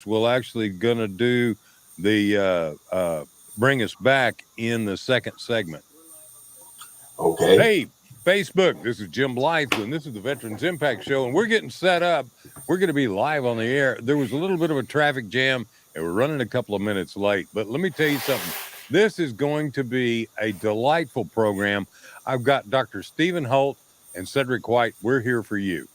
will actually going to do the bring us back in the second segment. Okay. Hey, Facebook, this is Jim Blythe, and this is the Veterans Impact Show, and we're getting set up. We're going to be live on the air. There was a little bit of a traffic jam, and we're running a couple of minutes late. But let me tell you something. This is going to be a delightful program. I've got Dr. Stephen Holt and Cedric White. We're here for you.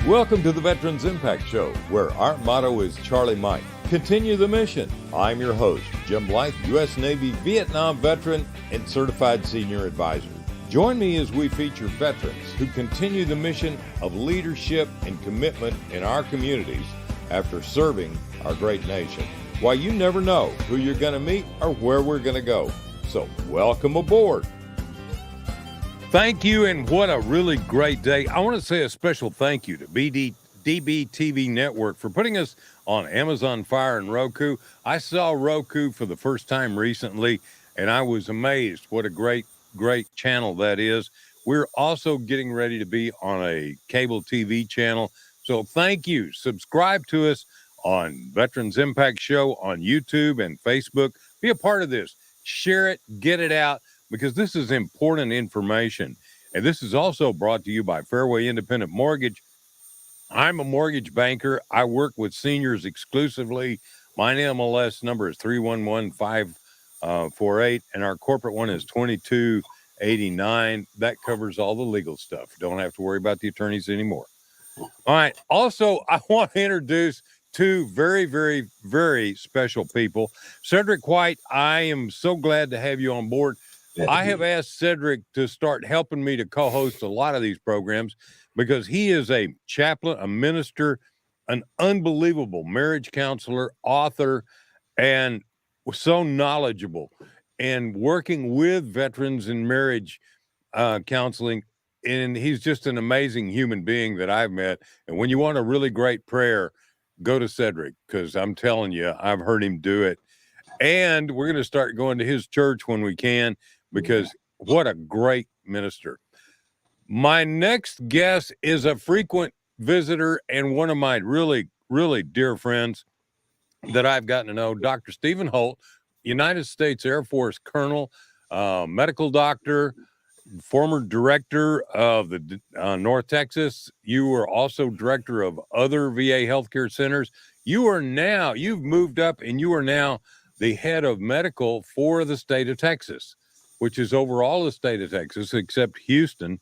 Welcome to the Veterans Impact Show, where our motto is Charlie Mike. Continue the mission. I'm your host, Jim Blythe, U.S. Navy Vietnam veteran and certified senior advisor. Join me as we feature veterans who continue the mission of leadership and commitment in our communities after serving our great nation. Why, you never know who you're going to meet or where we're going to go. So welcome aboard. Thank you, and what a really great day. I want to say a special thank you to DBTV Network for putting us on Amazon Fire and Roku. I saw Roku for the first time recently, and I was amazed what a great channel that is. We're also getting ready to be on a cable TV channel, so thank you. Subscribe to us on Veterans Impact Show on YouTube and Facebook. Be a part of this. Share it, get it out, because this is important information. And this is also brought to you by Fairway Independent Mortgage. I'm a mortgage banker. I work with seniors exclusively. My MLS number is 311548, and our corporate one is 2289. That covers all the legal stuff. Don't have to worry about the attorneys anymore. All right. Also, I want to introduce two very, very, very special people. Cedric White, I am so glad to have you on board. I have asked Cedric to start helping me to co-host a lot of these programs because he is a chaplain, a minister, an unbelievable marriage counselor, author, and so knowledgeable and working with veterans in marriage counseling. And he's just an amazing human being that I've met. And when you want a really great prayer, go to Cedric, because I'm telling you, I've heard him do it. And we're going to start going to his church when we can, because what a great minister. My next guest is a frequent visitor and one of my really, really dear friends that I've gotten to know, Dr. Stephen Holt, United States Air Force Colonel, medical doctor, former director of the North Texas. You were also director of other VA healthcare centers. You've moved up and you are now the head of medical for the state of Texas, which is over all the state of Texas except Houston.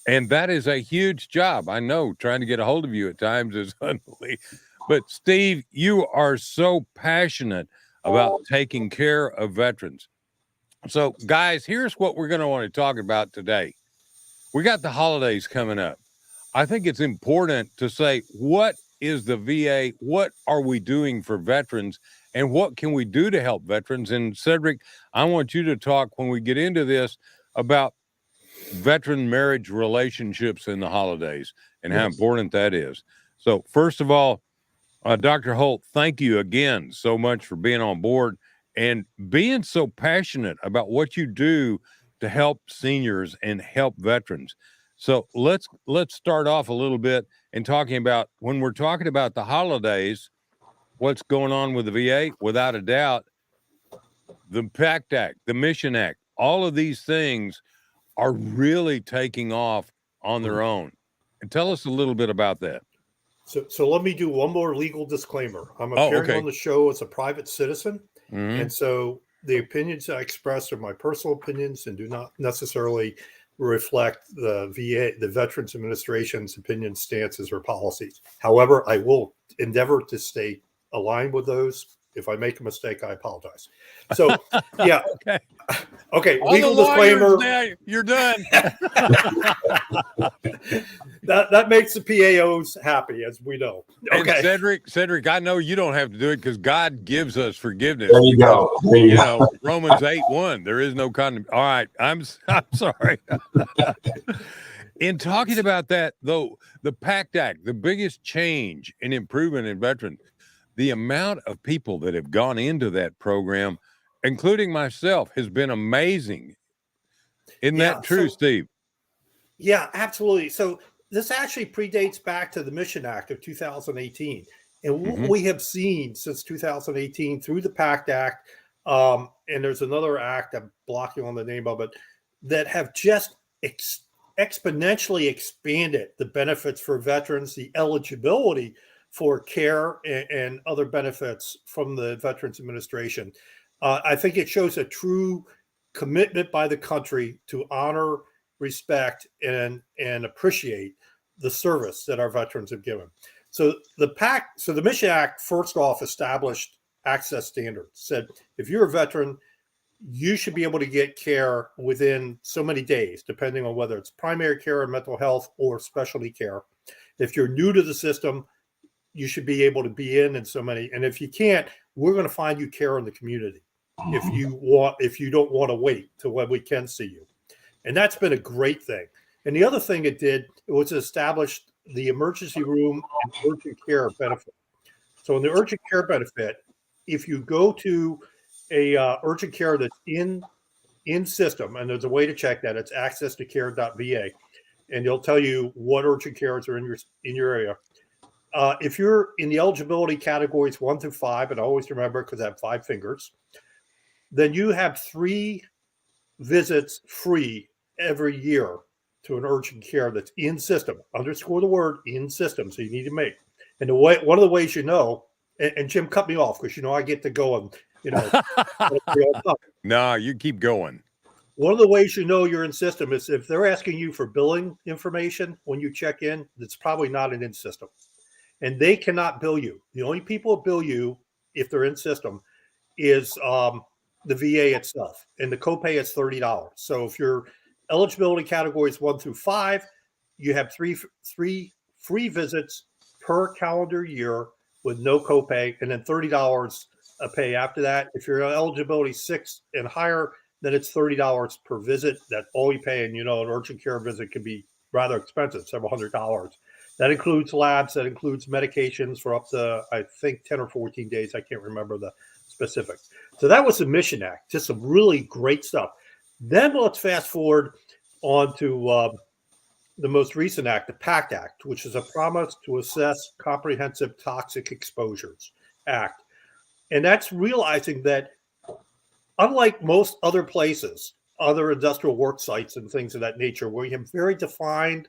And that is a huge job. I know trying to get a hold of you at times is unbelievable. But Steve, you are so passionate about taking care of veterans. So, guys, here's what we're going to want to talk about today. We got the holidays coming up. I think it's important to say, what is the VA? What are we doing for veterans? And what can we do to help veterans? And Cedric, I want you to talk when we get into this about veteran marriage relationships in the holidays and how important that is. So, first of all, Dr. Holt, thank you again so much for being on board and being so passionate about what you do to help seniors and help veterans. So let's start off a little bit and talking about, when we're talking about the holidays, what's going on with the VA. Without a doubt, the PACT Act, the Mission Act, all of these things are really taking off on their own. And tell us a little bit about that. So let me do one more legal disclaimer. I'm appearing on the show as a private citizen. And so the opinions I express are my personal opinions and do not necessarily reflect the VA, the Veterans Administration's opinion, stances, or policies. However, I will endeavor to stay aligned with those. If I make a mistake, I apologize. So, yeah. Okay. Legal disclaimer. You're done. that makes the PAOs happy, as we know. Okay. And Cedric, I know you don't have to do it because God gives us forgiveness. There you go. You know, Romans 8:1. There is no condemnation. All right. I'm sorry. In talking about that, though, the PACT Act, the biggest change and improvement in veterans, the amount of people that have gone into that program, including myself, has been amazing. Isn't that true, Steve? Yeah, absolutely. So this actually predates back to the Mission Act of 2018. And what we have seen since 2018 through the PACT Act, and there's another act, I'm blocking on the name of it, that have just exponentially expanded the benefits for veterans, the eligibility for care and other benefits from the Veterans Administration. I think it shows a true commitment by the country to honor, respect, and appreciate the service that our veterans have given. So the Mission Act, first off, established access standards, said if you're a veteran, you should be able to get care within so many days, depending on whether it's primary care and mental health or specialty care. If you're new to the system, you should be able to be in so many. And if you can't, we're going to find you care in the community if you don't want to wait till when we can see you. And that's been a great thing. And the other thing it did, it was established the emergency room and urgent care benefit. So in the urgent care benefit, if you go to a urgent care that's in system, and there's a way to check that, it's accesstocare.va, and they'll tell you what urgent cares are in your area. If you're in the eligibility categories 1 through 5, and I always remember because I have 5 fingers, then you have 3 visits free every year to an urgent care that's in system. Underscore the word in system. So you need to make. And one of the ways you know, and Jim cut me off because I get to go and No, you keep going. One of the ways you know you're in system is if they're asking you for billing information when you check in, it's probably not an in system. And they cannot bill you. The only people that bill you if they're in system is the VA itself. And the copay is $30. So if your eligibility categories 1 through 5, you have three free visits per calendar year with no copay, and then $30 a pay after that. If you're eligibility 6 and higher, then it's $30 per visit. That's all you pay. And an urgent care visit can be rather expensive, several $100s. That includes labs, that includes medications for up to, I think, 10 or 14 days. I can't remember the specifics. So that was the Mission Act, just some really great stuff. Then let's fast forward on to the most recent act, the PACT Act, which is a Promise to Assess Comprehensive Toxic Exposures Act. And that's realizing that unlike most other places, other industrial work sites and things of that nature, where you have very defined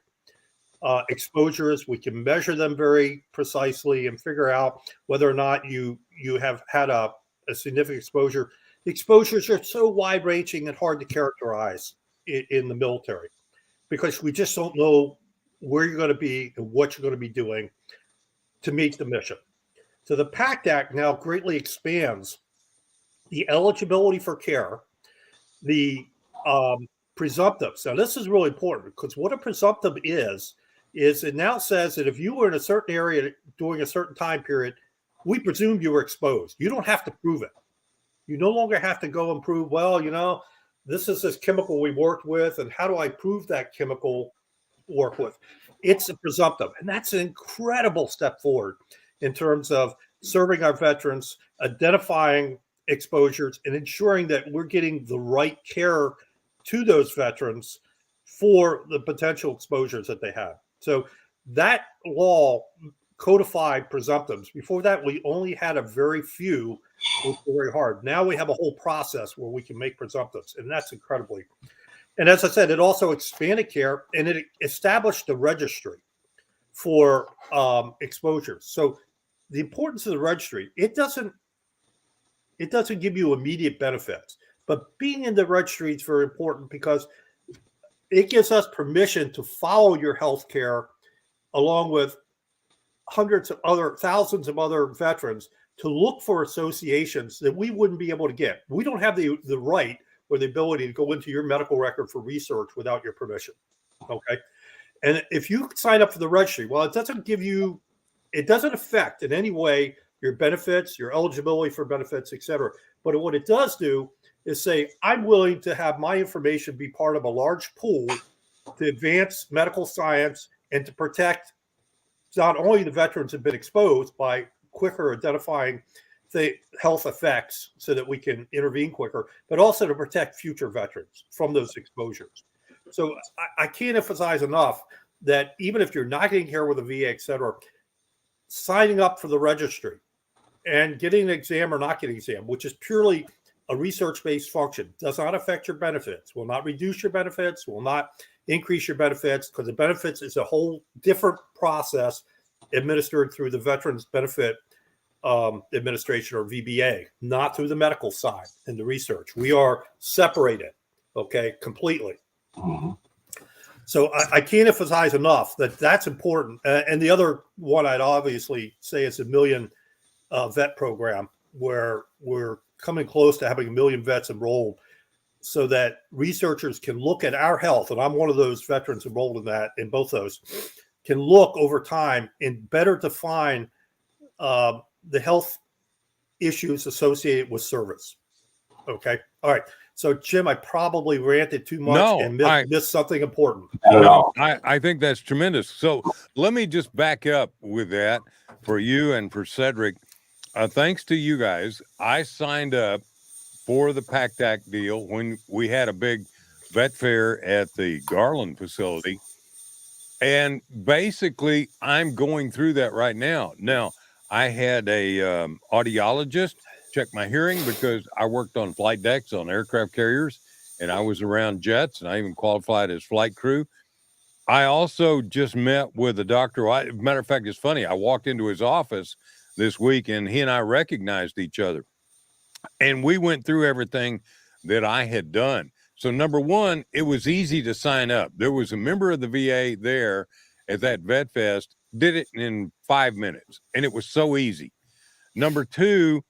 exposures, we can measure them very precisely and figure out whether or not you have had a significant exposure. The exposures are so wide-ranging and hard to characterize in the military because we just don't know where you're going to be and what you're going to be doing to meet the mission. So the PACT Act now greatly expands the eligibility for care, the presumptives. Now, this is really important because what a presumptive is it now says that if you were in a certain area during a certain time period, we presume you were exposed. You don't have to prove it. You no longer have to go and prove, this is this chemical we worked with, and how do I prove that chemical work with? It's a presumptive, and that's an incredible step forward in terms of serving our veterans, identifying exposures, and ensuring that we're getting the right care to those veterans for the potential exposures that they have. So that law codified presumptives. Before that, we only had a very few, which were very hard. Now we have a whole process where we can make presumptives, and that's incredibly. And as I said, it also expanded care, and it established a registry for exposures. So the importance of the registry, it doesn't give you immediate benefits, but being in the registry is very important because it gives us permission to follow your health care along with thousands of other veterans to look for associations that we wouldn't be able to get. We don't have the right or the ability to go into your medical record for research without your permission. Okay. And if you sign up for the registry, well, it doesn't affect in any way your benefits, your eligibility for benefits, et cetera. But what it does do is say, I'm willing to have my information be part of a large pool to advance medical science and to protect not only the veterans who have been exposed by quicker identifying the health effects so that we can intervene quicker, but also to protect future veterans from those exposures. So I can't emphasize enough that even if you're not getting care with a VA, et cetera, signing up for the registry and getting an exam or not getting an exam, which is purely a research-based function, does not affect your benefits, will not reduce your benefits, will not increase your benefits, because the benefits is a whole different process administered through the Veterans Benefit Administration, or VBA, not through the medical side and the research. We are separated, okay, completely. Mm-hmm. So I can't emphasize enough that that's important. And the other one I'd obviously say is $1 million vet program, where we're coming close to having 1 million vets enrolled, so that researchers can look at our health. And I'm one of those veterans enrolled in that, in both those, can look over time and better define the health issues associated with service. Okay. All right. So, Jim, I probably ranted too much and missed something important. No, I think that's tremendous. So let me just back up with that for you and for Cedric. Thanks to you guys, I signed up for the PACT Act deal when we had a big vet fair at the Garland facility. And basically, I'm going through that right now. Now, I had a audiologist check my hearing because I worked on flight decks on aircraft carriers, and I was around jets, and I even qualified as flight crew. I also just met with a doctor. Matter of fact, it's funny. I walked into his office this week, and he and I recognized each other. And we went through everything that I had done. So, number one, it was easy to sign up. There was a member of the VA there at that Vet Fest, did it in 5 minutes, and it was so easy. Number two,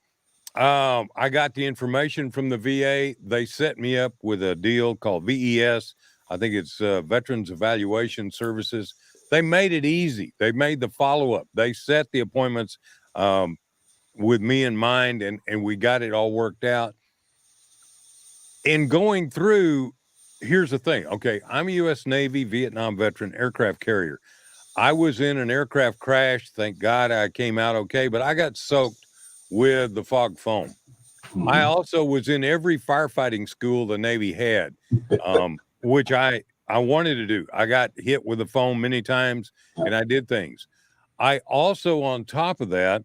I got the information from the VA. They set me up with a deal called VES. I think it's Veterans Evaluation Services. They made it easy. They made the follow-up. They set the appointments with me in mind, and we got it all worked out. In going through, here's the thing. Okay, I'm a U.S. Navy Vietnam veteran aircraft carrier. I was in an aircraft crash. Thank God I came out okay, but I got soaked with the fog foam. Mm-hmm. I also was in every firefighting school the Navy had, which I wanted to do. I got hit with the foam many times, and I did things. I also, on top of that,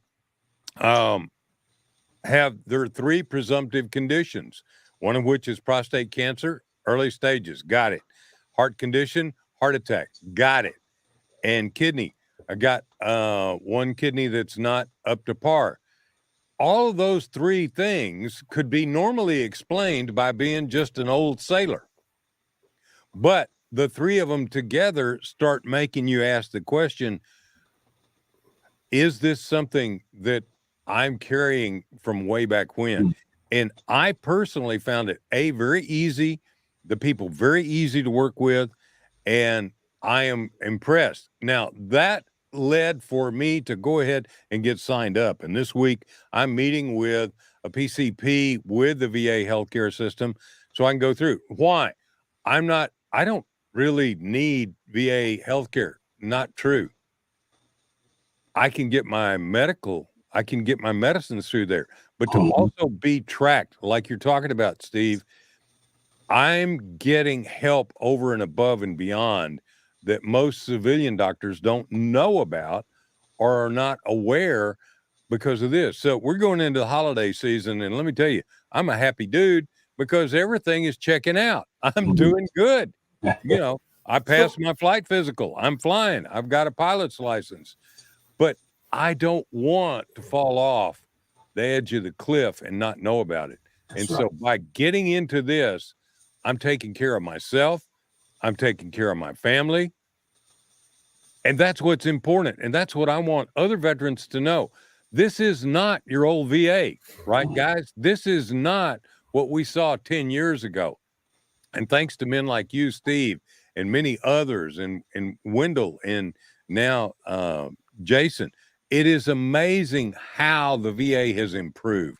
there are 3 presumptive conditions, one of which is prostate cancer, early stages, got it. Heart condition, heart attack, got it. And kidney, I got one kidney that's not up to par. All of those 3 things could be normally explained by being just an old sailor. But the 3 of them together start making you ask the question, is this something that I'm carrying from way back when? And I personally found it, very easy, the people very easy to work with, and I am impressed. Now, that led for me to go ahead and get signed up. And this week, I'm meeting with a PCP with the VA healthcare system so I can go through. Why? I don't really need VA healthcare. Not true. I can get my medicines through there. But to also be tracked, like you're talking about, Steve, I'm getting help over and above and beyond that most civilian doctors don't know about or are not aware because of this. So we're going into the holiday season, and let me tell you, I'm a happy dude because everything is checking out. I'm doing good. You know, I passed my flight physical. I'm flying. I've got a pilot's license. But I don't want to fall off the edge of the cliff and not know about it. And so by getting into this, I'm taking care of myself. I'm taking care of my family. And that's what's important. And that's what I want other veterans to know. This is not your old VA, right, guys? This is not what we saw 10 years ago. And thanks to men like you, Steve, and many others, and Wendell, and now Jason, it is amazing how the VA has improved.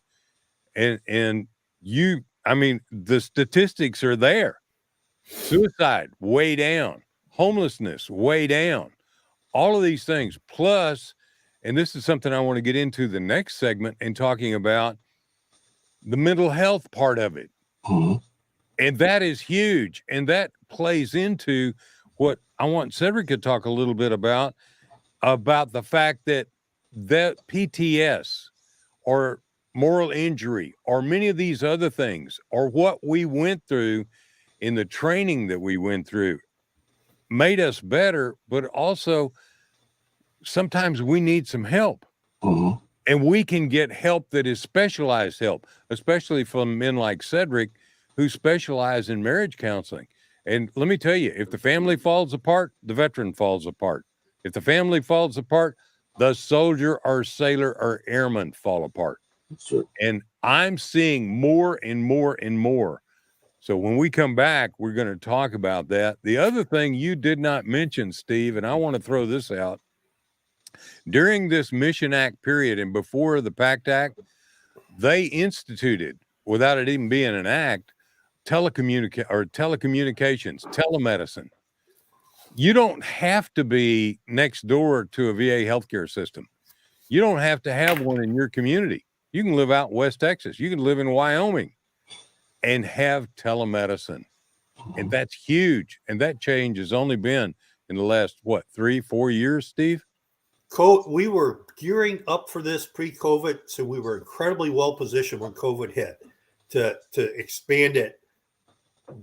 And the statistics are there. Suicide, way down. Homelessness, way down. All of these things. Plus, and this is something I want to get into the next segment and talking about the mental health part of it. Mm-hmm. And that is huge. And that plays into what I want Cedric to talk a little bit about the fact that PTS or moral injury or many of these other things or what we went through in the training that we went through made us better, but also sometimes we need some help. Mm-hmm. And we can get help that is specialized help, especially from men like Cedric who specialize in marriage counseling. And let me tell you, if the family falls apart, the veteran falls apart. If the family falls apart, the soldier or sailor or airman fall apart. Sure. And I'm seeing more and more and more. So when we come back, we're going to talk about that. The other thing you did not mention, Steve, and I want to throw this out. During this Mission Act period and before the PACT Act, they instituted, without it even being an act, telecommunications, telemedicine. You don't have to be next door to a VA healthcare system. You don't have to have one in your community. You can live out in West Texas. You can live in Wyoming and have telemedicine. And that's huge. And that change has only been in the last, 3-4 years, Steve? We were gearing up for this pre-COVID, so we were incredibly well positioned when COVID hit to expand it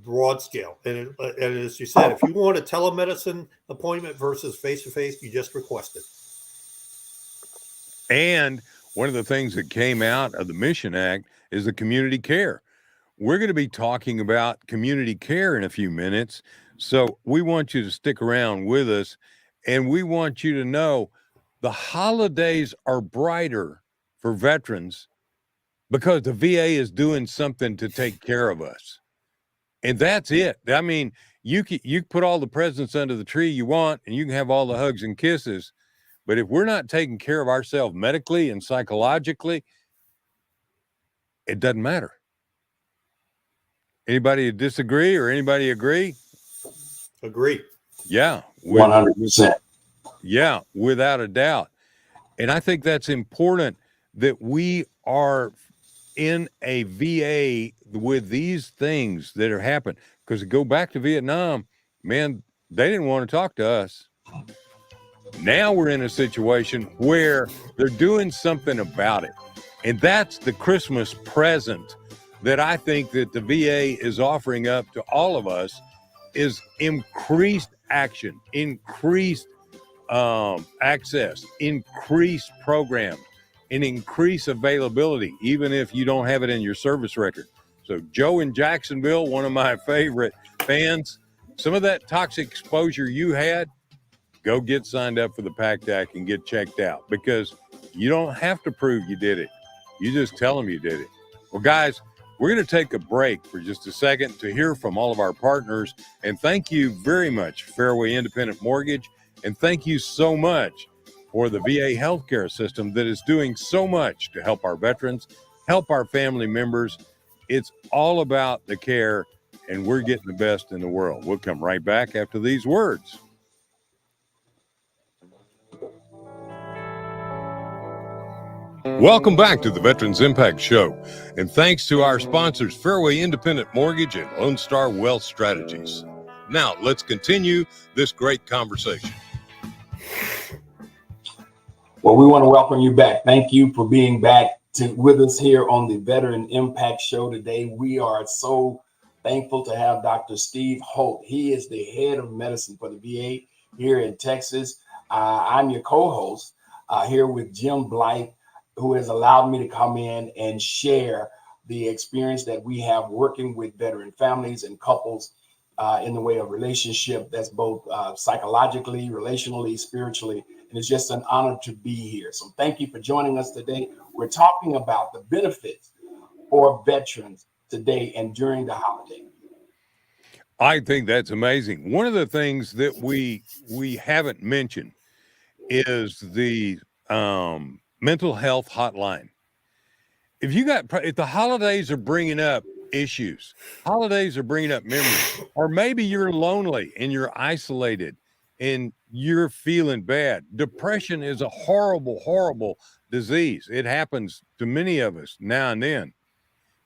broad scale. And as you said, if you want a telemedicine appointment versus face-to-face, you just request it. And one of the things that came out of the Mission Act is the community care. We're going to be talking about community care in a few minutes. So we want you to stick around with us, and we want you to know the holidays are brighter for veterans because the VA is doing something to take care of us. And that's it. I mean, you can put all the presents under the tree you want, and you can have all the hugs and kisses. But if we're not taking care of ourselves medically and psychologically, it doesn't matter. Anybody disagree or anybody agree? Agree. Yeah. 100%. Yeah, without a doubt. And I think that's important that we are in a VA with these things that are happening. Because to go back to Vietnam, man, they didn't want to talk to us. Now we're in a situation where they're doing something about it. And that's the Christmas present that I think that the VA is offering up to all of us is increased action, increased access, increased programs, and increase availability, even if you don't have it in your service record. So Joe in Jacksonville, one of my favorite fans, some of that toxic exposure you had, go get signed up for the PACT Act and get checked out, because you don't have to prove you did it. You just tell them you did it. Well, guys, we're going to take a break for just a second to hear from all of our partners. And thank you very much, Fairway Independent Mortgage. And thank you so much for the VA healthcare system that is doing so much to help our veterans, help our family members. It's all about the care, and we're getting the best in the world. We'll come right back after these words. Welcome back to the Veterans Impact Show, and thanks to our sponsors, Fairway Independent Mortgage and Lone Star Wealth Strategies. Now, let's continue this great conversation. Well, we want to welcome you back. Thank you for being back with us here on the Veteran Impact Show today. We are so thankful to have Dr. Steve Holt. He is the head of medicine for the VA here in Texas. I'm your co-host here with Jim Blythe, who has allowed me to come in and share the experience that we have working with veteran families and couples in the way of relationship that's both psychologically, relationally, spiritually. And it's just an honor to be here. So thank you for joining us today. We're talking about the benefits for veterans today and during the holiday. I think that's amazing. One of the things that we haven't mentioned is the mental health hotline. If the holidays are bringing up issues, holidays are bringing up memories, or maybe you're lonely and you're isolated and you're feeling bad. Depression is a horrible, horrible disease. It happens to many of us now and then.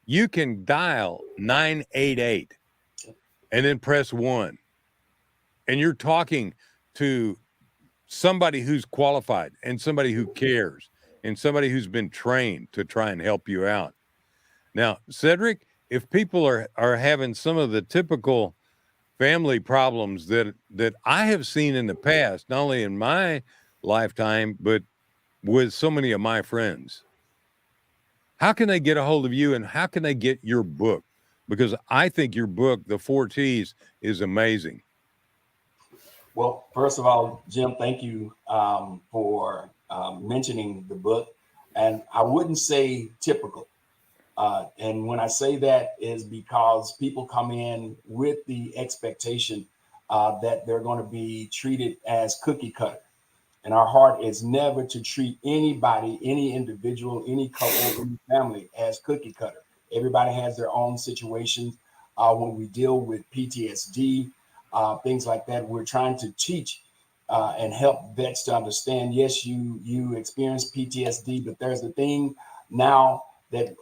You can dial 988 and then press 1. and you're talking to somebody who's qualified and somebody who cares and somebody who's been trained to try and help you out. Now, Cedric, if people are having some of the typical family problems that I have seen in the past, not only in my lifetime, but with so many of my friends, how can they get a hold of you and how can they get your book? Because I think your book, The 4 T's, is amazing. Well, first of all, Jim, thank you for mentioning the book. And I wouldn't say typical. And when I say that is because people come in with the expectation that they're going to be treated as cookie cutter. And our heart is never to treat anybody, any individual, any couple, any family as cookie cutter. Everybody has their own situations. When we deal with PTSD, things like that, we're trying to teach and help vets to understand, yes, you experience PTSD, but there's a thing now that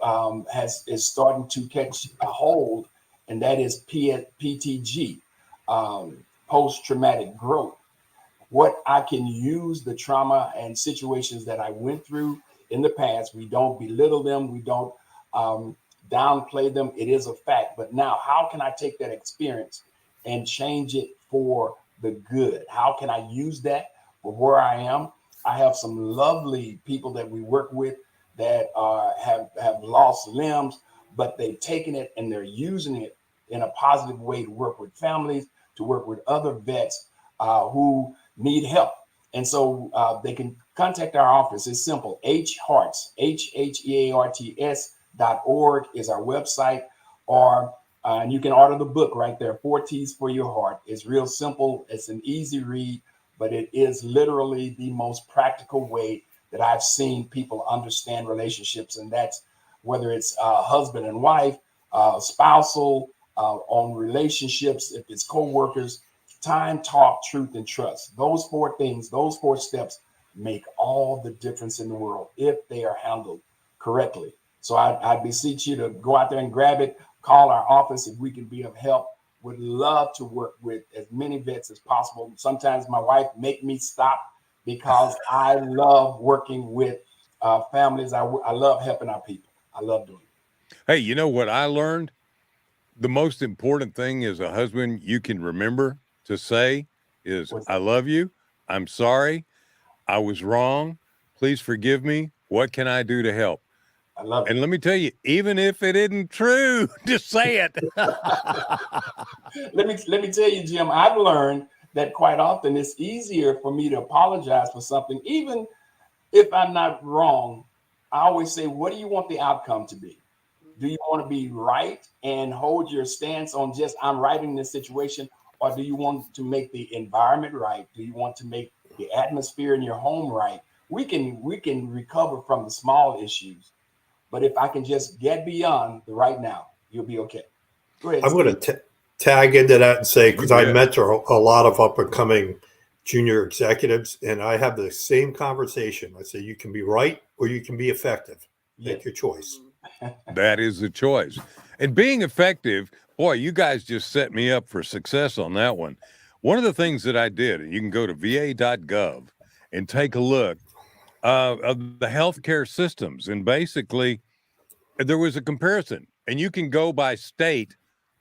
is starting to catch a hold, and that is PTG, post-traumatic growth. What I can use the trauma and situations that I went through in the past. We don't belittle them. We don't downplay them. It is a fact. But now, how can I take that experience and change it for the good? How can I use that for where I am? I have some lovely people that we work with that have lost limbs, but they've taken it and they're using it in a positive way to work with families, to work with other vets who need help. And so they can contact our office. It's simple. HHearts, HHEARTS.org is our website, or and you can order the book right there, 4 T's for Your Heart. It's real simple. It's an easy read, but it is literally the most practical way that I've seen people understand relationships. And that's whether it's husband and wife, spousal, on relationships, if it's co-workers, time, talk, truth, and trust. Those 4 things, those 4 steps make all the difference in the world if they are handled correctly. So I beseech you to go out there and grab it, call our office if we can be of help. Would love to work with as many vets as possible. Sometimes my wife make me stop because I love working with families. I love helping our people. I love doing it. Hey, you know what I learned? The most important thing as a husband you can remember to say is, I love you. I'm sorry. I was wrong. Please forgive me. What can I do to help? I love it. And let me tell you, even if it isn't true, just say it. Let me tell you, Jim, I've learned that quite often it's easier for me to apologize for something, even if I'm not wrong. I always say, what do you want the outcome to be? Do you want to be right and hold your stance on just I'm right in this situation, or do you want to make the environment right? Do you want to make the atmosphere in your home right? We can recover from the small issues, but if I can just get beyond the right now, you'll be okay. Go ahead. I'm going to tag into that and say, because I mentor a lot of up and coming junior executives, and I have the same conversation. I say, you can be right or you can be effective. Make your choice. That is the choice. And being effective, boy, you guys just set me up for success on that one. One of the things that I did, and you can go to va.gov and take a look of the healthcare systems. And basically, there was a comparison, and you can go by state.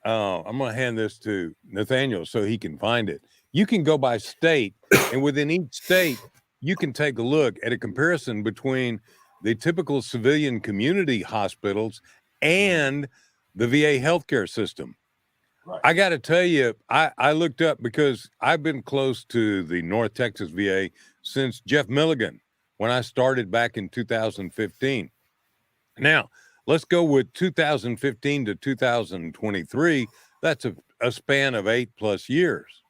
I'm going to hand this to Nathaniel so he can find it. You can go by state, and within each state, you can take a look at a comparison between the typical civilian community hospitals and the VA healthcare system. Right. I got to tell you, I looked up because I've been close to the North Texas VA since Jeff Milligan, when I started back in 2015. Now, let's go with 2015 to 2023. That's a span of 8+ years.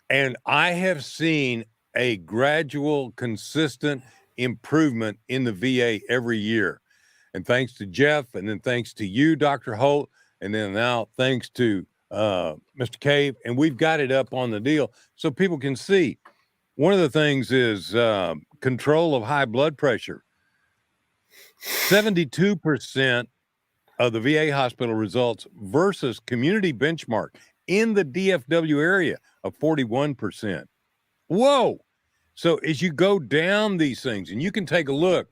And I have seen a gradual, consistent improvement in the VA every year. And thanks to Jeff, and then thanks to you, Dr. Holt, and then now thanks to Mr. Cave, and we've got it up on the deal so people can see. One of the things is control of high blood pressure. 72% of the VA hospital results versus community benchmark, in the DFW area of 41%. Whoa. So as you go down these things, and you can take a look,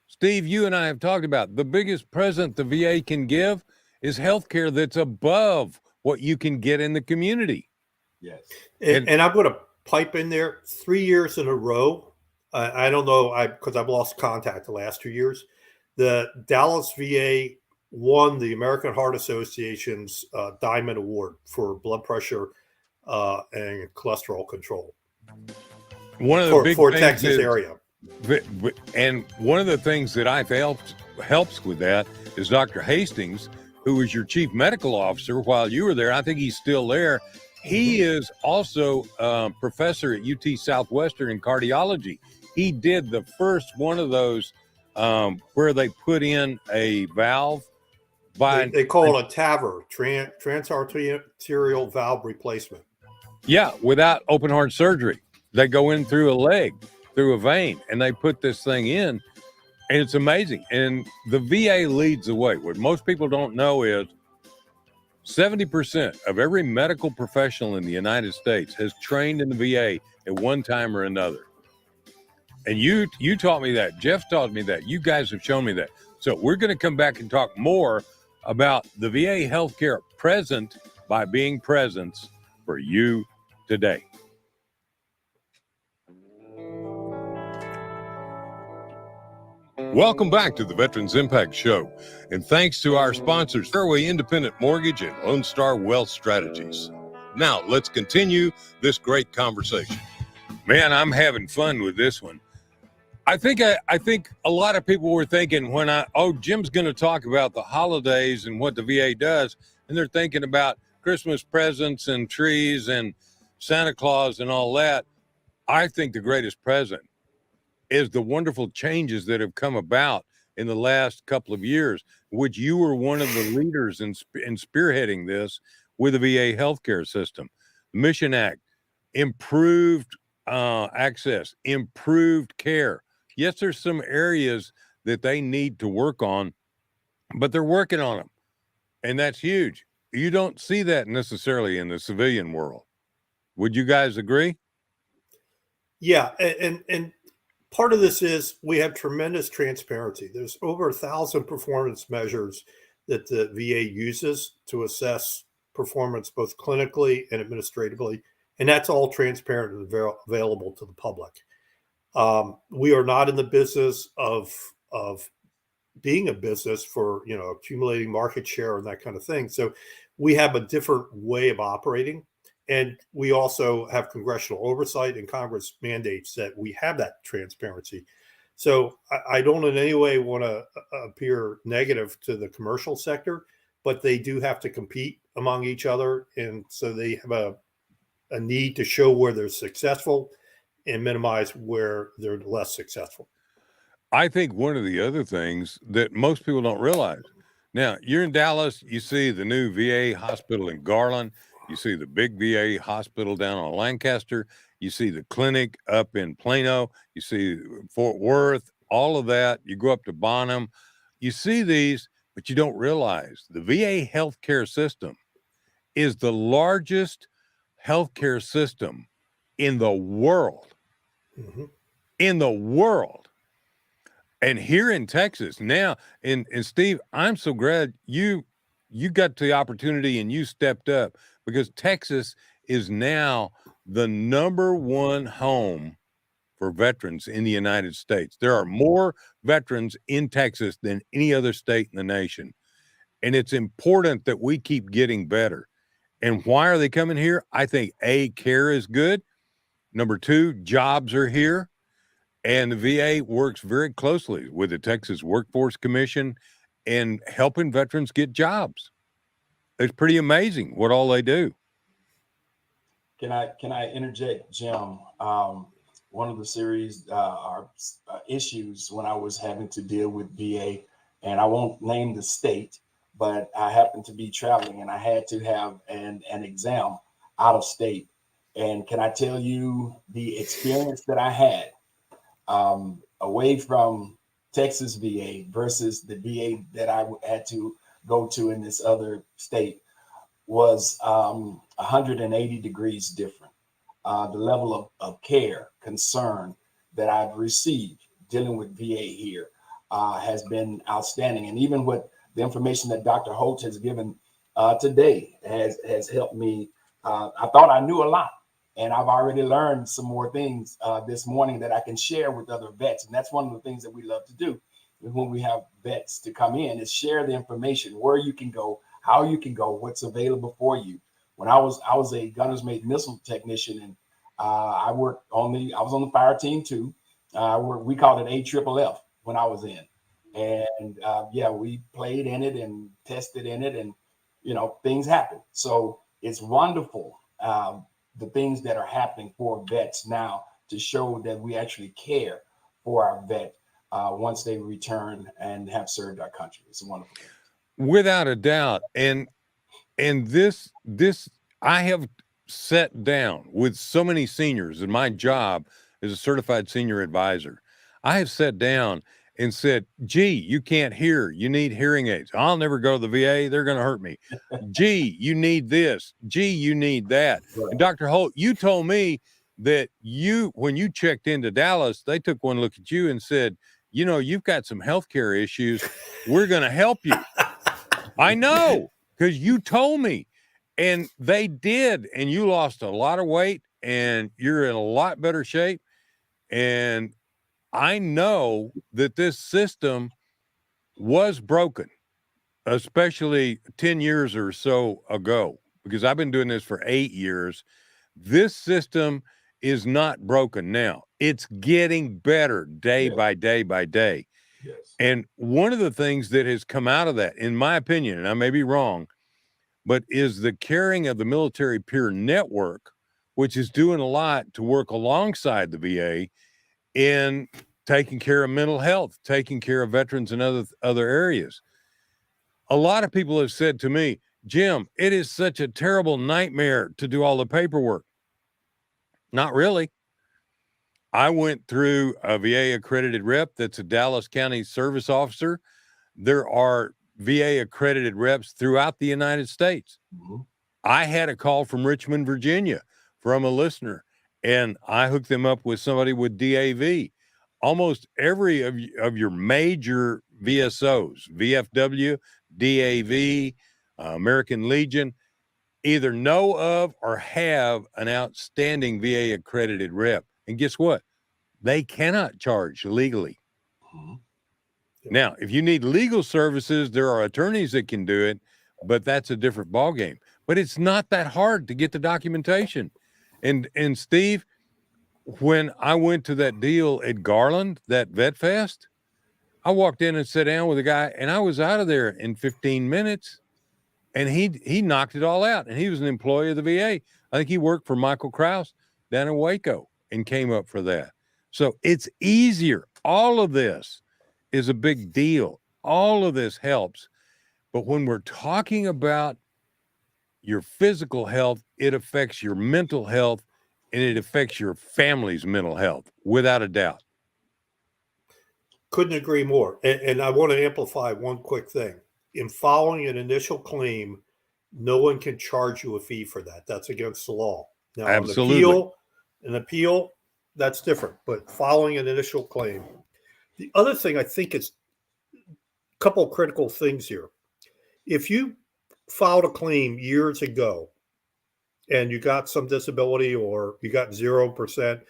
Steve, you and I have talked about the biggest present the VA can give is healthcare that's above what you can get in the community. Yes. And I'm going to pipe in there 3 years in a row. I don't know, because I've lost contact the last 2 years. The Dallas VA won the American Heart Association's Diamond Award for blood pressure and cholesterol control. One of the big for things Texas area. And one of the things that I felt helps with that is Dr. Hastings, who was your chief medical officer while you were there. I think he's still there. He is also a professor at UT Southwestern in cardiology. He did the first one of those where they put in a valve. They call it a TAVR, transarterial valve replacement. Yeah, without open heart surgery. They go in through a leg, through a vein, and they put this thing in, and it's amazing. And the VA leads the way. What most people don't know is 70% of every medical professional in the United States has trained in the VA at one time or another. And you taught me that. Jeff taught me that. You guys have shown me that. So we're going to come back and talk more about the VA healthcare present by being presence for you today. Welcome back to the Veterans Impact Show, and thanks to our sponsors, Fairway Independent Mortgage and Lone Star Wealth Strategies. Now, let's continue this great conversation. Man, I'm having fun with this one. I think a lot of people were thinking Jim's going to talk about the holidays and what the VA does, and they're thinking about Christmas presents and trees and Santa Claus and all that. I think the greatest present is the wonderful changes that have come about in the last couple of years, which you were one of the leaders in spearheading this with the VA healthcare system. Mission Act, improved access, improved care. Yes, there's some areas that they need to work on, but they're working on them, and that's huge. You don't see that necessarily in the civilian world. Would you guys agree? Yeah, and part of this is we have tremendous transparency. There's over 1,000 performance measures that the VA uses to assess performance both clinically and administratively, and that's all transparent and available to the public. We are not in the business of being a business for accumulating market share and that kind of thing. So we have a different way of operating. And we also have congressional oversight, and Congress mandates that we have that transparency. So I don't in any way want to appear negative to the commercial sector, but they do have to compete among each other. And so they have a need to show where they're successful and minimize where they're less successful. I think one of the other things that most people don't realize, now you're in Dallas, you see the new VA hospital in Garland. You see the big VA hospital down on Lancaster. You see the clinic up in Plano. You see Fort Worth, all of that. You go up to Bonham. You see these, but you don't realize the VA healthcare system is the largest healthcare system in the world. Mm-hmm. In the world. And here in Texas now, and Steve, I'm so glad you got the opportunity and you stepped up, because Texas is now the #1 home for veterans in the United States. There are more veterans in Texas than any other state in the nation. And it's important that we keep getting better. And why are they coming here? I think care is good. Number 2, jobs are here. And the VA works very closely with the Texas Workforce Commission and helping veterans get jobs. It's pretty amazing what all they do. Can I interject, Jim? One of the series our issues when I was having to deal with VA, and I won't name the state, but I happened to be traveling and I had to have an exam out of state. And can I tell you the experience that I had away from Texas VA versus the VA that I had to go to in this other state? was 180 degrees different. The level of care, concern that I've received dealing with VA here has been outstanding. And even with the information that Dr. Holt has given today has helped me. I thought I knew a lot, and I've already learned some more things this morning that I can share with other vets. And that's one of the things that we love to do when we have vets to come in, is share the information, where you can go, how you can go, what's available for you. When I was a gunner's mate missile technician, and I was on the fire team too. We called it AFFF when I was in. And we played in it and tested in it, and things happen. So it's wonderful, the things that are happening for vets now, to show that we actually care for our vet once they return and have served our country. It's a wonderful thing. Without a doubt. And this I have sat down with so many seniors in my job as a certified senior advisor. I have sat down and said, gee, you can't hear, you need hearing aids. I'll never go to the VA, they're going to hurt me. Gee, you need this. Gee, you need that. Right. And Dr. Holt, you told me that when you checked into Dallas, they took one look at you and said, you've got some healthcare issues. We're going to help you. I know, because you told me. And they did. And you lost a lot of weight, and you're in a lot better shape. And I know that this system was broken, especially 10 years or so ago, because I've been doing this for 8 years. This system is not broken now. It's getting better day by day by day. Yes. And one of the things that has come out of that, in my opinion, and I may be wrong, but is the caring of the military peer network, which is doing a lot to work alongside the VA in taking care of mental health, taking care of veterans in other areas. A lot of people have said to me, Jim, it is such a terrible nightmare to do all the paperwork. Not really. I went through a VA accredited rep that's a Dallas County service officer. There are VA accredited reps throughout the United States. Mm-hmm. I had a call from Richmond, Virginia from a listener, and I hooked them up with somebody with DAV. Almost every of your major VSOs, VFW, DAV, American Legion, either know of or have an outstanding VA accredited rep. And guess what? They cannot charge legally. Mm-hmm. Now, if you need legal services, there are attorneys that can do it, but that's a different ballgame. But it's not that hard to get the documentation. And Steve, when I went to that deal at Garland, that Vet Fest, I walked in and sat down with a guy, and I was out of there in 15 minutes, and he knocked it all out. And he was an employee of the VA. I think he worked for Michael Krause down in Waco and came up for that. So it's easier. All of this is a big deal. All of this helps. But when we're talking about your physical health, it affects your mental health, and it affects your family's mental health, without a doubt. Couldn't agree more. And I want to amplify one quick thing. In following an initial claim, no one can charge you a fee for that. That's against the law. Now, absolutely. An appeal, that's different. But following an initial claim. The other thing I think is a couple of critical things here. If you filed a claim years ago and you got some disability, or you got 0%,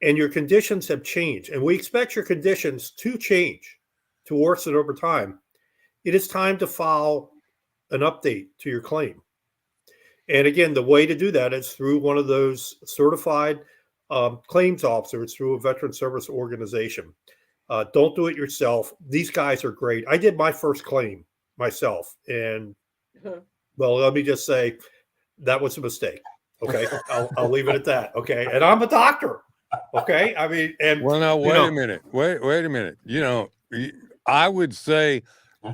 and your conditions have changed, and we expect your conditions to change, to worsen over time, it is time to file an update to your claim. And again, the way to do that is through one of those certified claims officers through a veteran service organization. Don't do it yourself. These guys are great. I did my first claim myself, and well, let me just say that was a mistake. Okay, I'll leave it at that. Okay, and I'm a doctor. Okay, I mean, and well, now wait a minute. Wait a minute. I would say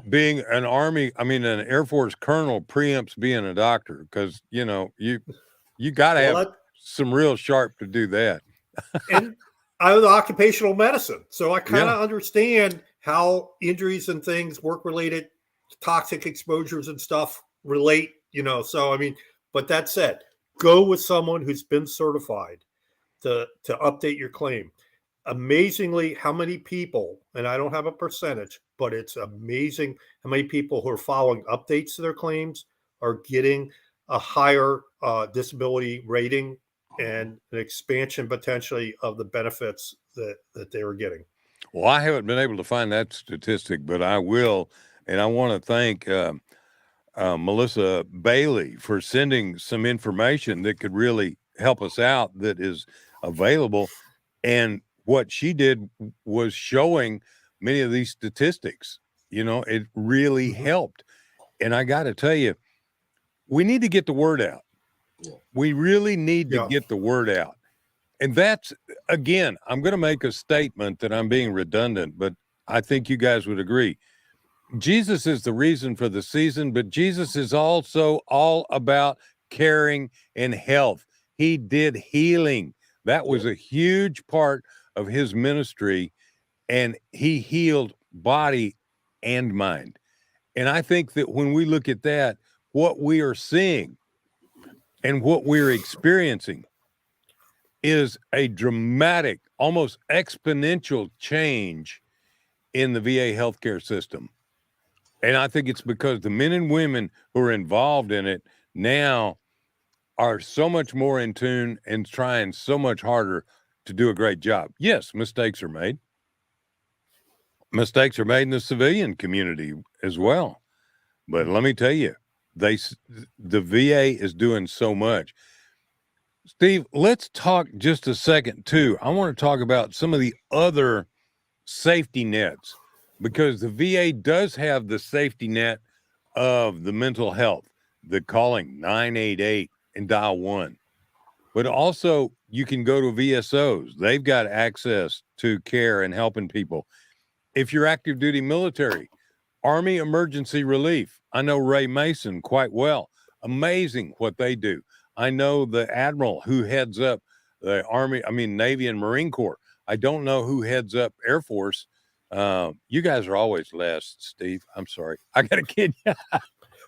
being an Air Force colonel preempts being a doctor, because you got to have some real sharp to do that. And I was occupational medicine, so I kind of understand how injuries and things, work-related toxic exposures and stuff relate So I mean, but that said, go with someone who's been certified to update your claim. Amazingly, how many people, and I don't have a percentage, but it's amazing how many people who are following updates to their claims are getting a higher disability rating and an expansion potentially of the benefits that they were getting. Well, I haven't been able to find that statistic, but I will. And I want to thank Melissa Bailey for sending some information that could really help us out that is available. And what she did was showing many of these statistics. It really helped. And I got to tell you, we need to get the word out. We really need to get the word out. And that's, again, I'm going to make a statement that I'm being redundant, but I think you guys would agree. Jesus is the reason for the season, but Jesus is also all about caring and health. He did healing. That was a huge part of his ministry, and he healed body and mind. And I think that when we look at that, what we are seeing and what we're experiencing is a dramatic, almost exponential change in the VA healthcare system. And I think it's because the men and women who are involved in it now are so much more in tune and trying so much harder to do a great job. Yes, mistakes are made. Mistakes are made in the civilian community as well. But let me tell you, the VA is doing so much. Steve, let's talk just a second, too. I want to talk about some of the other safety nets, because the VA does have the safety net of the mental health, the calling 988 and dial 1. But also, you can go to VSOs. They've got access to care and helping people. If you're active duty military, Army Emergency Relief. I know Ray Mason quite well. Amazing what they do. I know the admiral who heads up the Navy and Marine Corps. I don't know who heads up Air Force. You guys are always last, Steve. I'm sorry. I got to kid you.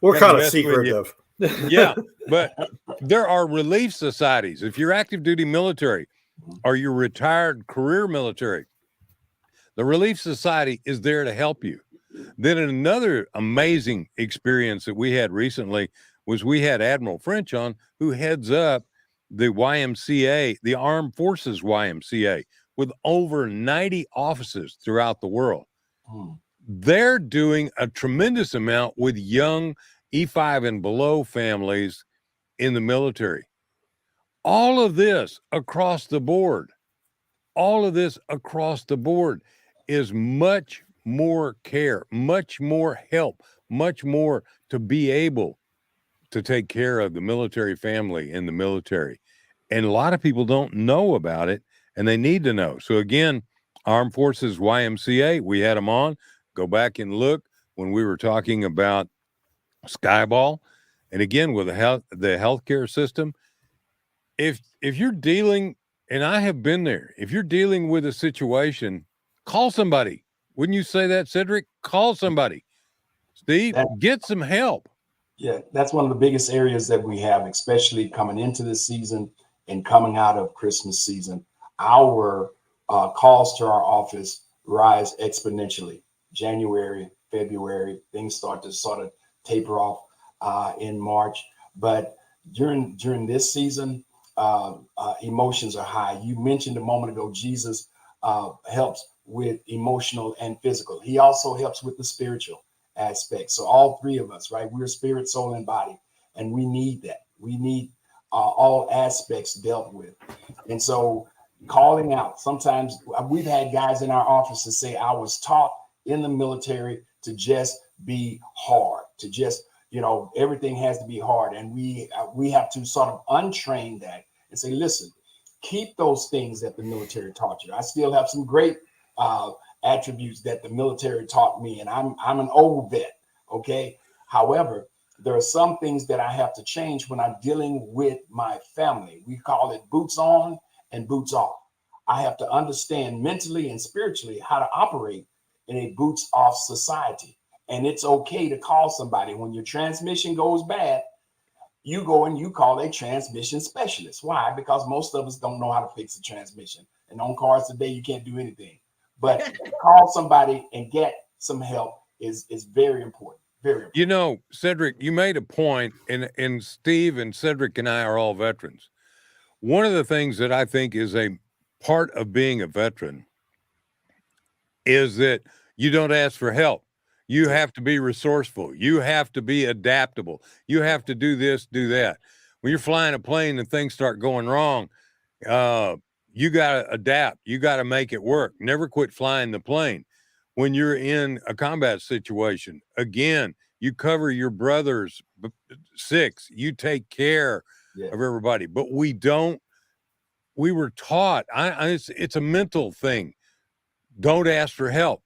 We're kind of secretive. Yeah, but there are relief societies. If you're active duty military or you're retired career military, the Relief Society is there to help you. Then another amazing experience that we had recently was we had Admiral French on, who heads up the YMCA, the Armed Forces YMCA, with over 90 offices throughout the world. They're doing a tremendous amount with young E5 and below families in the military. All of this across the board is much more care, much more help, much more to be able to take care of the military family in the military. And a lot of people don't know about it, and they need to know. So again, Armed Forces YMCA, we had them on. Go back and look when we were talking about Skyball. And again, with the healthcare system, if you're dealing, and I have been there, if you're dealing with a situation, call somebody. Wouldn't you say that, Cedric? Call somebody. Steve, get some help. Yeah, that's one of the biggest areas that we have, especially coming into this season and coming out of Christmas season. Our calls to our office rise exponentially. January, February, things start to sort of taper off in March. But during this season, emotions are high. You mentioned a moment ago, Jesus helps with emotional and physical. He also helps with the spiritual aspect. So all three of us, right? We're spirit, soul, and body, and we need that. We need all aspects dealt with. And so calling out, sometimes we've had guys in our offices say, I was taught in the military to just be hard, to just, everything has to be hard. And we have to sort of untrain that and say, listen, keep those things that the military taught you. I still have some great attributes that the military taught me, and I'm an old vet. Okay. However, there are some things that I have to change when I'm dealing with my family. We call it boots on and boots off. I have to understand mentally and spiritually how to operate in a boots off society. And it's okay to call somebody when your transmission goes bad. you go and you call a transmission specialist. Why? Because most of us don't know how to fix a transmission. And on cars today, you can't do anything. But call somebody and get some help is very important. Very important. You know, Cedric, you made a point, and Steve and Cedric and I are all veterans. One of the things that I think is a part of being a veteran is that you don't ask for help. You have to be resourceful. You have to be adaptable. You have to do this, do that. When you're flying a plane and things start going wrong, you got to adapt. You got to make it work. Never quit flying the plane. When you're in a combat situation, again, you cover your brother's six. You take care of everybody. But we were taught, it's a mental thing. Don't ask for help.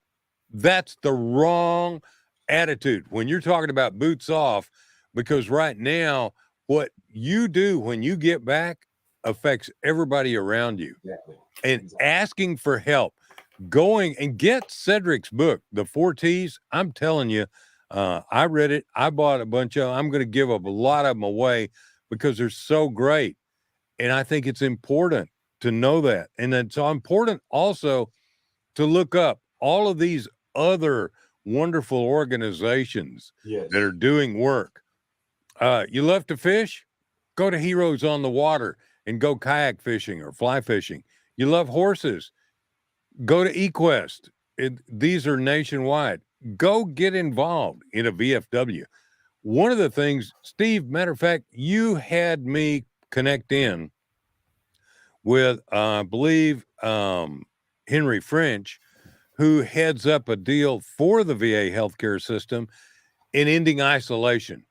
That's the wrong attitude when you're talking about boots off, because right now, what you do when you get back affects everybody around you. Exactly. And asking for help, going and get Cedric's book, The 4 T's. I'm telling you, I read it. I bought a bunch of them. I'm going to give up a lot of them away because they're so great. And I think it's important to know that. And then it's important also to look up all of these other wonderful organizations that are doing work. You love to fish? Go to Heroes on the Water and go kayak fishing or fly fishing. You love horses? Go to eQuest. These are nationwide. Go get involved in a VFW. One of the things, Steve, matter of fact, you had me connect in with, I believe, Henry French, who heads up a deal for the VA healthcare system in ending isolation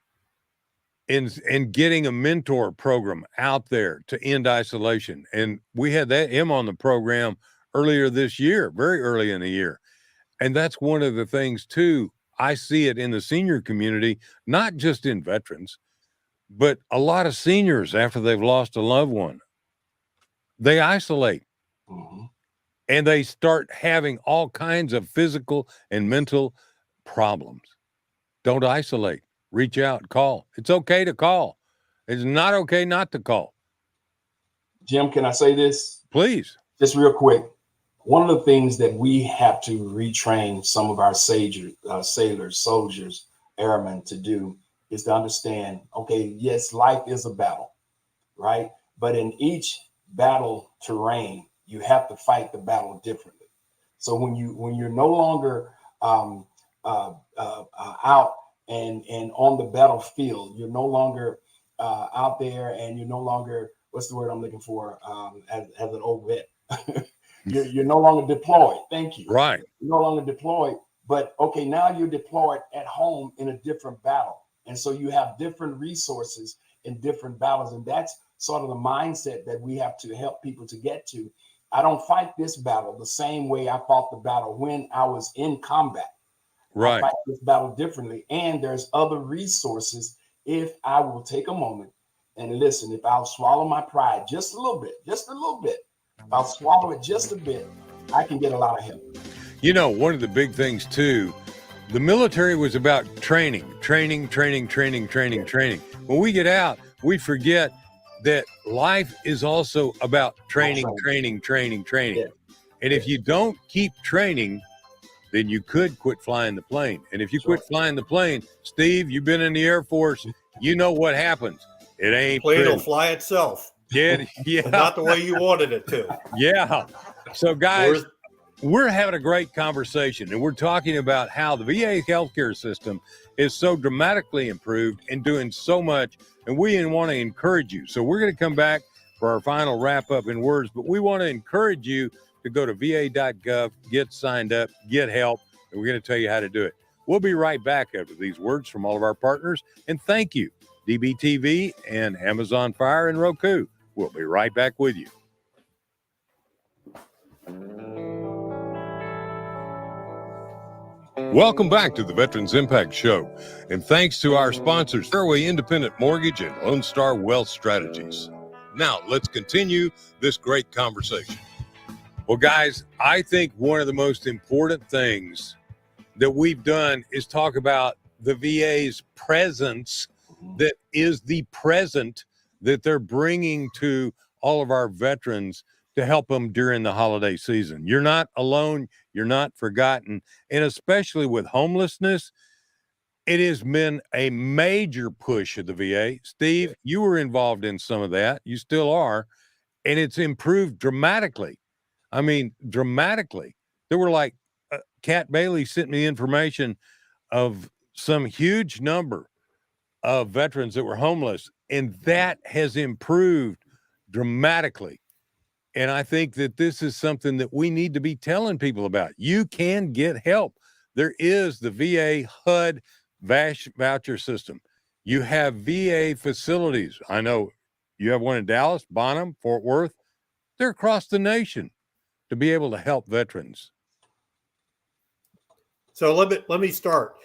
and getting a mentor program out there to end isolation. And we had him on the program earlier this year, very early in the year. And that's one of the things, too. I see it in the senior community, not just in veterans, but a lot of seniors after they've lost a loved one. They isolate. Mm-hmm. And they start having all kinds of physical and mental problems. Don't isolate. Reach out, call. It's okay to call. It's not okay not to call. Jim, can I say this? Please. Just real quick. One of the things that we have to retrain some of our sailors, soldiers, airmen to do is to understand, okay, yes, life is a battle, right? But in each battle terrain, you have to fight the battle differently. So when you're no longer out and on the battlefield, you're no longer out there, and you're no longer, what's the word I'm looking for? As an old vet, you're no longer deployed. Thank you. Right. You're no longer deployed, but okay, now you're deployed at home in a different battle, and so you have different resources in different battles, and that's sort of the mindset that we have to help people to get to. I don't fight this battle the same way I fought the battle when I was in combat. Right. I fight this battle differently. And there's other resources if I will take a moment and listen. If I'll swallow my pride just a little bit, if I'll swallow it just a bit, I can get a lot of help. You know, one of the big things, too, the military was about training. When we get out, we forget that life is also about training. Yeah. And if you don't keep training, then you could quit flying the plane. And if you quit flying the plane, Steve, you've been in the Air Force, you know what happens. It ain't plane pretty. Will fly itself. Yeah. Not the way you wanted it to. Yeah. So, guys, we're having a great conversation, and we're talking about how the VA healthcare system is so dramatically improved and doing so much, and we want to encourage you. So we're going to come back for our final wrap-up in words, but we want to encourage you to go to va.gov, get signed up, get help, and we're going to tell you how to do it. We'll be right back after these words from all of our partners, and thank you, DBTV and Amazon Fire and Roku. We'll be right back with you. Welcome back to the Veterans Impact Show, and thanks to our sponsors, Fairway Independent Mortgage and Lone Star Wealth Strategies. Now, let's continue this great conversation. Well, guys, I think one of the most important things that we've done is talk about the VA's presence that is the present that they're bringing to all of our veterans to help them during the holiday season. You're not alone. You're not forgotten. And especially with homelessness, it has been a major push of the VA. Steve, you were involved in some of that. You still are. And it's improved dramatically. I mean, dramatically. There were like, Kat Bailey sent me information of some huge number of veterans that were homeless, and that has improved dramatically. And I think that this is something that we need to be telling people about. You can get help. There is the VA HUD voucher system. You have VA facilities. I know you have one in Dallas, Bonham, Fort Worth. They're across the nation to be able to help veterans. So let me start.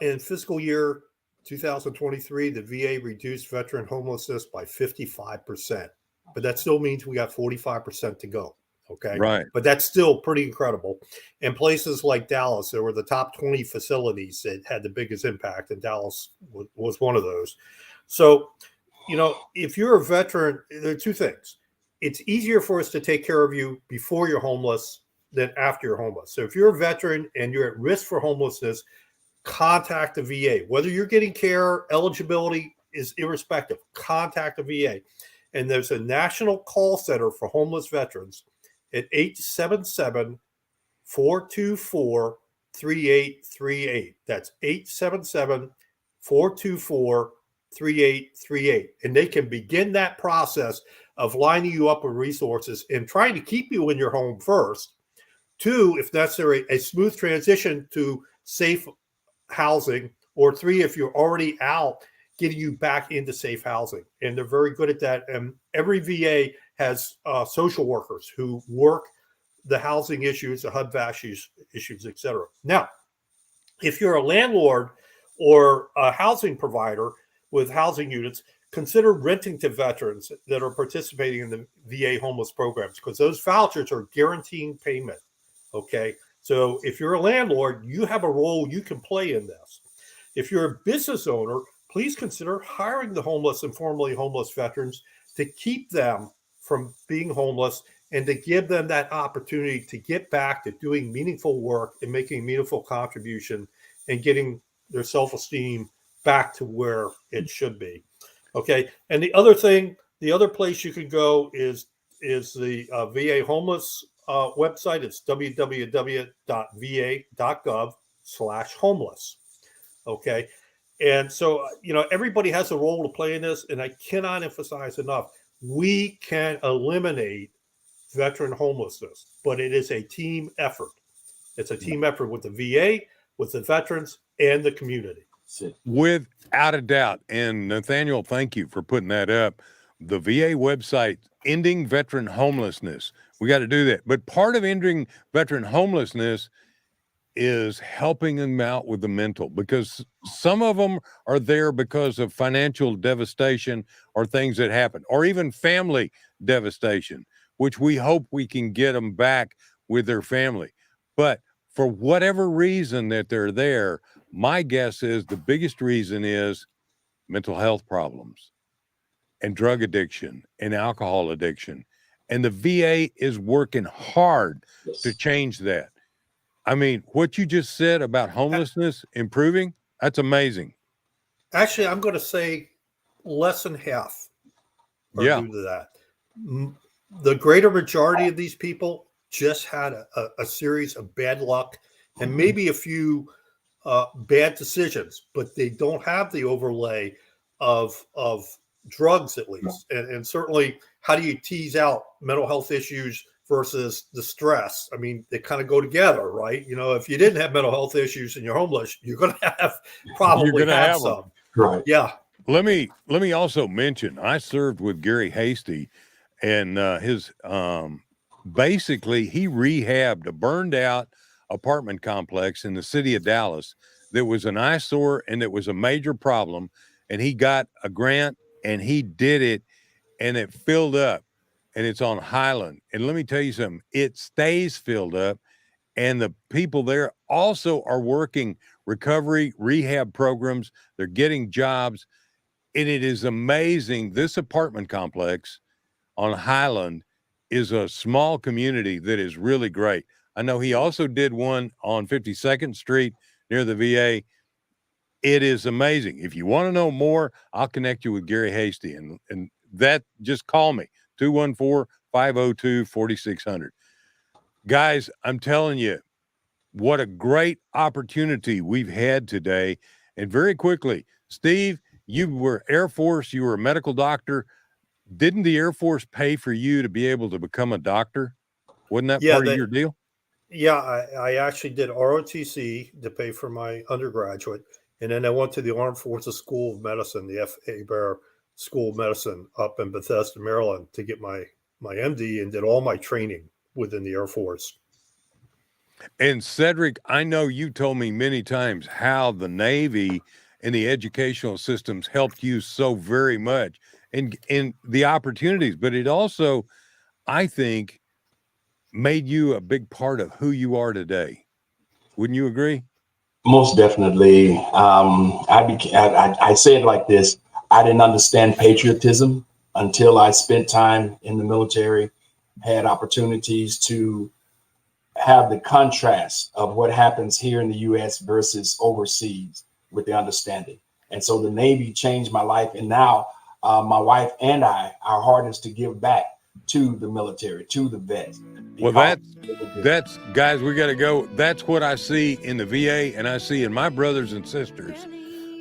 In fiscal year 2023, the VA reduced veteran homelessness by 55%, but that still means we got 45% to go. Okay. Right. But that's still pretty incredible. And places like Dallas, there were the top 20 facilities that had the biggest impact, and Dallas was one of those. So, if you're a veteran, there are two things. It's easier for us to take care of you before you're homeless than after you're homeless. So if you're a veteran and you're at risk for homelessness, contact the VA. Whether you're getting care, eligibility is irrespective. Contact the VA. And there's a national call center for homeless veterans at 877-424-3838. That's 877-424-3838. And they can begin that process of lining you up with resources and trying to keep you in your home first. Two, if necessary, a smooth transition to safe housing. Or three, if you're already out, getting you back into safe housing. And they're very good at that. And every VA has social workers who work the housing issues, the HUD issues, et cetera. Now, if you're a landlord or a housing provider with housing units, consider renting to veterans that are participating in the VA homeless programs, because those vouchers are guaranteeing payment. Okay. So if you're a landlord, you have a role you can play in this. If you're a business owner, please consider hiring the homeless and formerly homeless veterans to keep them from being homeless and to give them that opportunity to get back to doing meaningful work and making a meaningful contribution and getting their self-esteem back to where it should be. Okay. And the other place you can go is the VA homeless website. It's www.va.gov/homeless. Okay. And so, everybody has a role to play in this. And I cannot emphasize enough, we can eliminate veteran homelessness, but it is a team effort. It's a team effort with the VA, with the veterans, and the community. Without a doubt. And Nathaniel, thank you for putting that up. The VA website, Ending Veteran Homelessness. We got to do that. But part of ending veteran homelessness is helping them out with the mental, because some of them are there because of financial devastation or things that happen, or even family devastation, which we hope we can get them back with their family. But for whatever reason that they're there, my guess is the biggest reason is mental health problems and drug addiction and alcohol addiction. And the VA is working hard to change that. I mean, what you just said about homelessness improving, that's amazing. Actually, I'm going to say less than half are due to that. The greater majority of these people just had a series of bad luck and maybe a few bad decisions, but they don't have the overlay of drugs, at least. And certainly, how do you tease out mental health issues versus the stress? I mean, they kind of go together, right? If you didn't have mental health issues and you're homeless, you're going to have some. Right. Yeah. Let me also mention, I served with Gary Hasty, and his basically he rehabbed a burned out apartment complex in the city of Dallas that was an eyesore and it was a major problem. And he got a grant and he did it, and it filled up. And it's on Highland. And let me tell you something, it stays filled up. And the people there also are working recovery, rehab programs. They're getting jobs. And it is amazing. This apartment complex on Highland is a small community that is really great. I know he also did one on 52nd Street near the VA. It is amazing. If you want to know more, I'll connect you with Gary Hasty, and that, just call me, 214-502-4600. Guys, I'm telling you, what a great opportunity we've had today. And very quickly, Steve, you were Air Force, you were a medical doctor. Didn't the Air Force pay for you to be able to become a doctor? Wasn't that part of your deal? Yeah, I actually did ROTC to pay for my undergraduate. And then I went to the Armed Forces School of Medicine, the F.A. Bear School of Medicine up in Bethesda, Maryland, to get my MD, and did all my training within the Air Force. And Cedric, I know you told me many times how the Navy and the educational systems helped you so very much and the opportunities, but it also, I think, made you a big part of who you are today. Wouldn't you agree? Most definitely. I say it like this. I didn't understand patriotism until I spent time in the military, had opportunities to have the contrast of what happens here in the U.S. versus overseas with the understanding. And so the Navy changed my life. And now my wife and I, our heart is to give back to the military, to the vets. Well, that's guys, we got to go. That's what I see in the VA, and I see in my brothers and sisters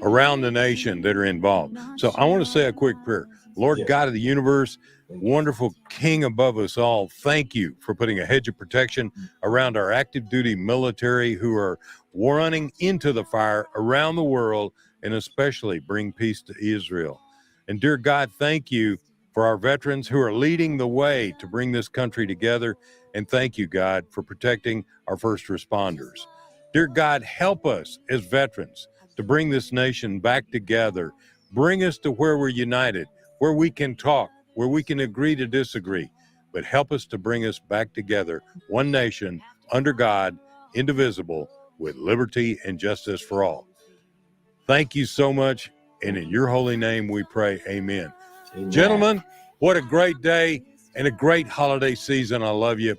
around the nation that are involved. So I want to say a quick prayer. Lord God of the universe, wonderful King above us all, thank you for putting a hedge of protection around our active duty military who are running into the fire around the world, and especially bring peace to Israel. And dear God, thank you for our veterans who are leading the way to bring this country together. And thank you, God, for protecting our first responders. Dear God, help us as veterans to bring this nation back together. Bring us to where we're united, where we can talk, where we can agree to disagree, but help us to bring us back together, one nation, under God, indivisible, with liberty and justice for all. Thank you so much, and in your holy name we pray, amen. Amen. Gentlemen, what a great day and a great holiday season. I love you.